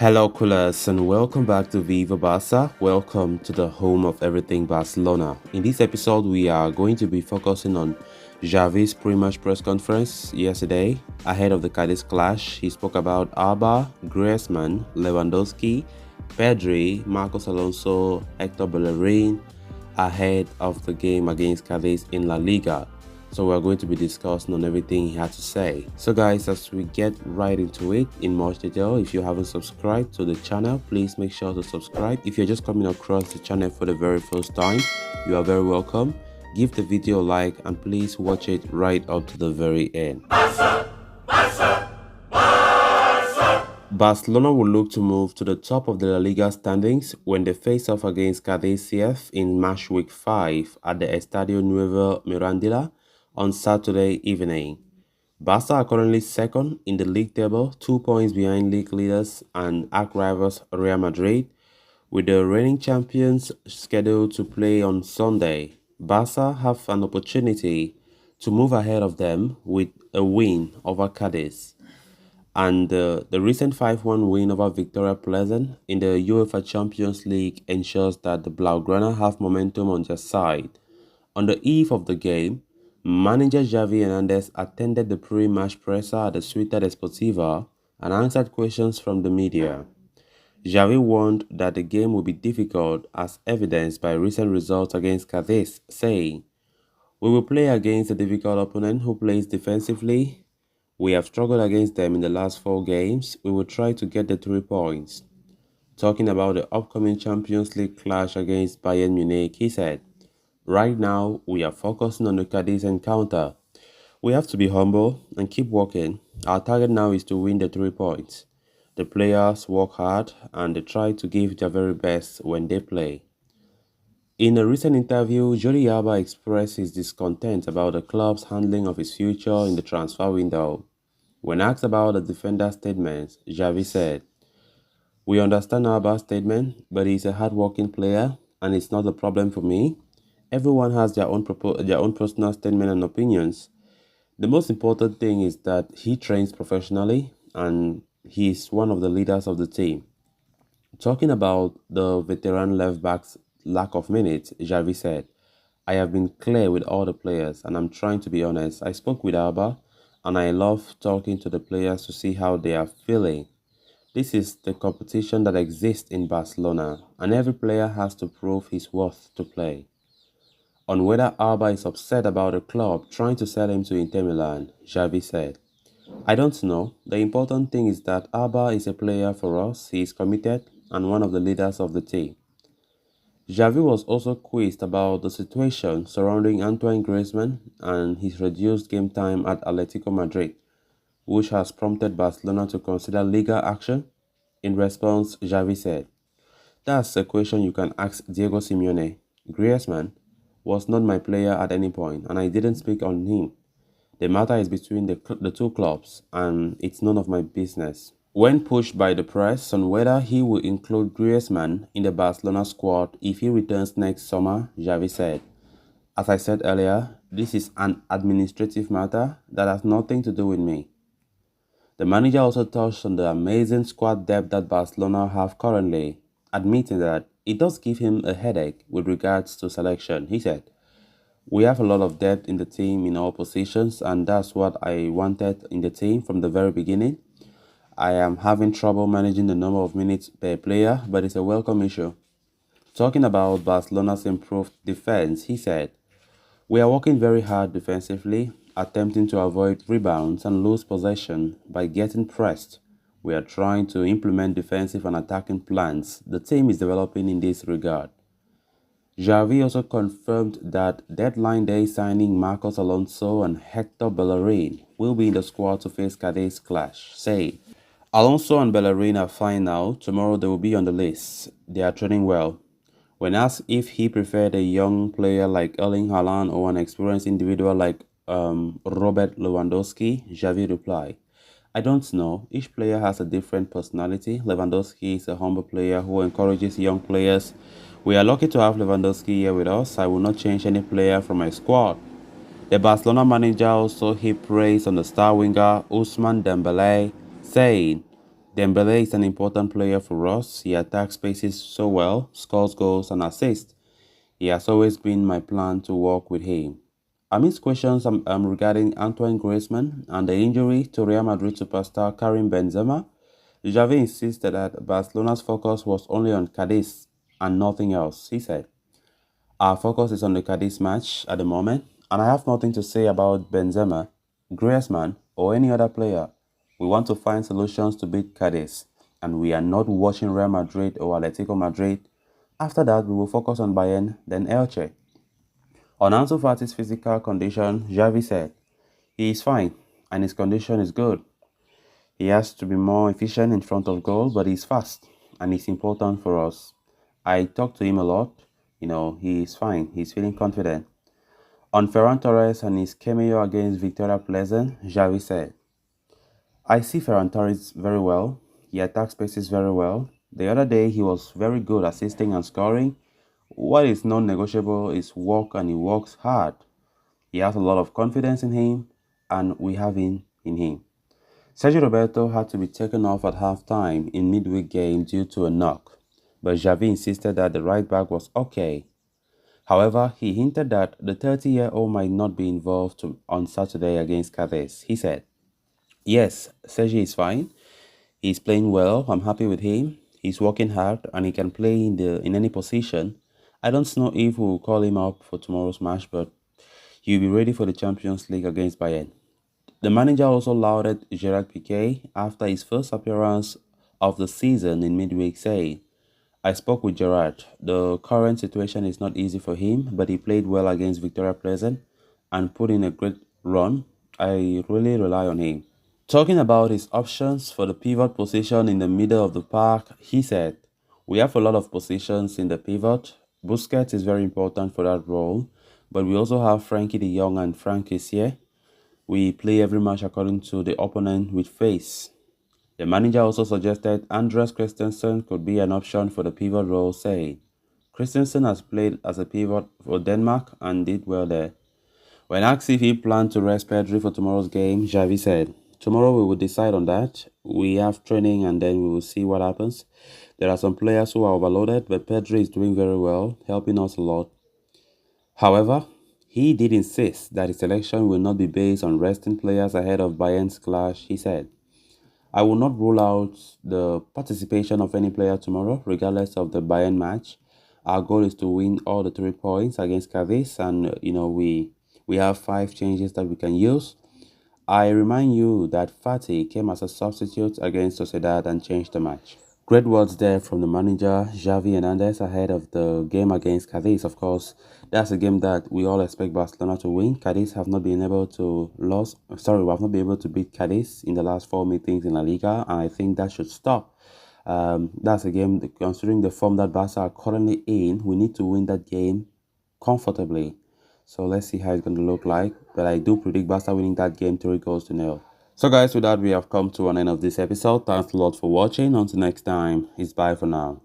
Hello, coolers, and welcome back to Viva Barca. Welcome to the home of everything Barcelona. In this episode, we are going to be focusing on Xavi's pre-match press conference yesterday ahead of the Cadiz clash. He spoke about Alba, Griezmann, Lewandowski, Pedri, Marcos Alonso, Hector Bellerin ahead of the game against Cadiz in La Liga. So we're going to be discussing on everything he had to say. So guys, as we get right into it in much detail, if you haven't subscribed to the channel, please make sure to subscribe. If you're just coming across the channel for the very first time, you are very welcome. Give the video a like and please watch it right up to the very end. Barcelona will look to move to the top of the La Liga standings when they face off against Cadiz in match week 5 at the Estadio Nuevo Mirandilla on Saturday evening. Barca are currently second in the league table, 2 points behind league leaders and arch rivals Real Madrid, with the reigning champions scheduled to play on Sunday. Barca have an opportunity to move ahead of them with a win over Cadiz. And the recent 5-1 win over Victoria Pleasant in the UEFA Champions League ensures that the Blaugrana have momentum on their side. On the eve of the game, manager Xavi Hernandez attended the pre-match presser at the Ciutat Deportiva and answered questions from the media. Xavi warned that the game would be difficult as evidenced by recent results against Cadiz, saying, "We will play against a difficult opponent who plays defensively. We have struggled against them in the last 4 games. We will try to get the 3 points." Talking about the upcoming Champions League clash against Bayern Munich, he said, "Right now, we are focusing on the Cadiz encounter. We have to be humble and keep working. Our target now is to win the 3 points. The players work hard and they try to give their very best when they play." In a recent interview, Jordi Alba expressed his discontent about the club's handling of his future in the transfer window. When asked about the defender's statements, Xavi said, "We understand Alba's statement, but he's a hard-working player and it's not a problem for me. Everyone has their own personal statement and opinions. The most important thing is that he trains professionally and he is one of the leaders of the team." Talking about the veteran left-back's lack of minutes, Xavi said, "I have been clear with all the players and I'm trying to be honest. I spoke with Alba and I love talking to the players to see how they are feeling. This is the competition that exists in Barcelona and every player has to prove his worth to play." On whether Alba is upset about the club trying to sell him to Inter Milan, Xavi said, "I don't know. The important thing is that Alba is a player for us. He is committed and one of the leaders of the team." Xavi was also quizzed about the situation surrounding Antoine Griezmann and his reduced game time at Atletico Madrid, which has prompted Barcelona to consider legal action. In response, Xavi said, "That's a question you can ask Diego Simeone. Griezmann was not my player at any point and I didn't speak on him. The matter is between the 2 clubs and it's none of my business." When pushed by the press on whether he will include Griezmann in the Barcelona squad if he returns next summer, Xavi said, "As I said earlier, this is an administrative matter that has nothing to do with me." The manager also touched on the amazing squad depth that Barcelona have currently, admitting that it does give him a headache with regards to selection. He said, "We have a lot of depth in the team in all positions and that's what I wanted in the team from the very beginning. I am having trouble managing the number of minutes per player, but it's a welcome issue." Talking about Barcelona's improved defense, he said, "We are working very hard defensively, attempting to avoid rebounds and lose possession by getting pressed. We are trying to implement defensive and attacking plans the team is developing in this regard." Xavi also confirmed that deadline day signing Marcos Alonso and Hector Bellerin will be in the squad to face Cadiz clash, saying, "Alonso and Bellerin are fine now. Tomorrow they will be on the list. They are training well." When asked if he preferred a young player like Erling Haaland or an experienced individual like Robert Lewandowski, Xavi replied, "I don't know. Each player has a different personality. Lewandowski is a humble player who encourages young players. We are lucky to have Lewandowski here with us. I will not change any player from my squad." The Barcelona manager also heaped praise on the star winger Ousmane Dembélé, saying, Dembele is an important player for us. He attacks spaces so well, scores goals and assists. He has always been my plan to work with him. Amidst questions regarding Antoine Griezmann and the injury to Real Madrid superstar Karim Benzema, Xavi insisted that Barcelona's focus was only on Cadiz and nothing else. He said, "Our focus is on the Cadiz match at the moment, and I have nothing to say about Benzema, Griezmann, or any other player. We want to find solutions to beat Cadiz, and we are not watching Real Madrid or Atletico Madrid. After that, we will focus on Bayern, then Elche." On Ansu Fati's physical condition, Xavi said, "He is fine, and his condition is good. He has to be more efficient in front of goal, but he's fast, and it's important for us. I talk to him a lot. He is fine. He's feeling confident." On Ferran Torres and his cameo against Victoria Pleasant, Xavi said, "I see Ferran Torres very well. He attacks spaces very well. The other day, he was very good assisting and scoring. What is non-negotiable is work, and he works hard. He has a lot of confidence in him, and we have him in him." Sergio Roberto had to be taken off at halftime in midweek game due to a knock, but Xavi insisted that the right back was okay. However, he hinted that the 30-year-old might not be involved on Saturday against Cadiz. He said, "Yes, Sergio is fine. He's playing well. I'm happy with him. He's working hard and he can play in any position. I don't know if we'll call him up for tomorrow's match, but he'll be ready for the Champions League against Bayern." The manager also lauded Gerard Piqué after his first appearance of the season in midweek, saying, "I spoke with Gerard. The current situation is not easy for him, but he played well against Victoria Pleasant and put in a great run. I really rely on him." Talking about his options for the pivot position in the middle of the park, he said, "We have a lot of positions in the pivot. Busquets is very important for that role, but we also have Frankie de Jong and Frank Kessié. We play every match according to the opponent we face." The manager also suggested Andreas Christensen could be an option for the pivot role, saying, "Christensen has played as a pivot for Denmark and did well there." When asked if he planned to rest Pedri for tomorrow's game, Xavi said, "Tomorrow we will decide on that. We have training and then we will see what happens. There are some players who are overloaded, but Pedri is doing very well, helping us a lot." However, he did insist that his selection will not be based on resting players ahead of Bayern's clash. He said, "I will not rule out the participation of any player tomorrow, regardless of the Bayern match. Our goal is to win all the 3 points against Cadiz, and we have 5 changes that we can use. I remind you that Fati came as a substitute against Sociedad and changed the match." Great words there from the manager, Xavi Hernandez, ahead of the game against Cadiz. Of course, that's a game that we all expect Barcelona to win. Cadiz have not been able to we have not been able to beat Cadiz in the last 4 meetings in La Liga, and I think that should stop. That's a game, considering the form that Barca are currently in, we need to win that game comfortably. So let's see how it's going to look like. But I do predict Barca winning that game 3 goals to 0. So guys, with that, we have come to an end of this episode. Thanks a lot for watching. Until next time, it's bye for now.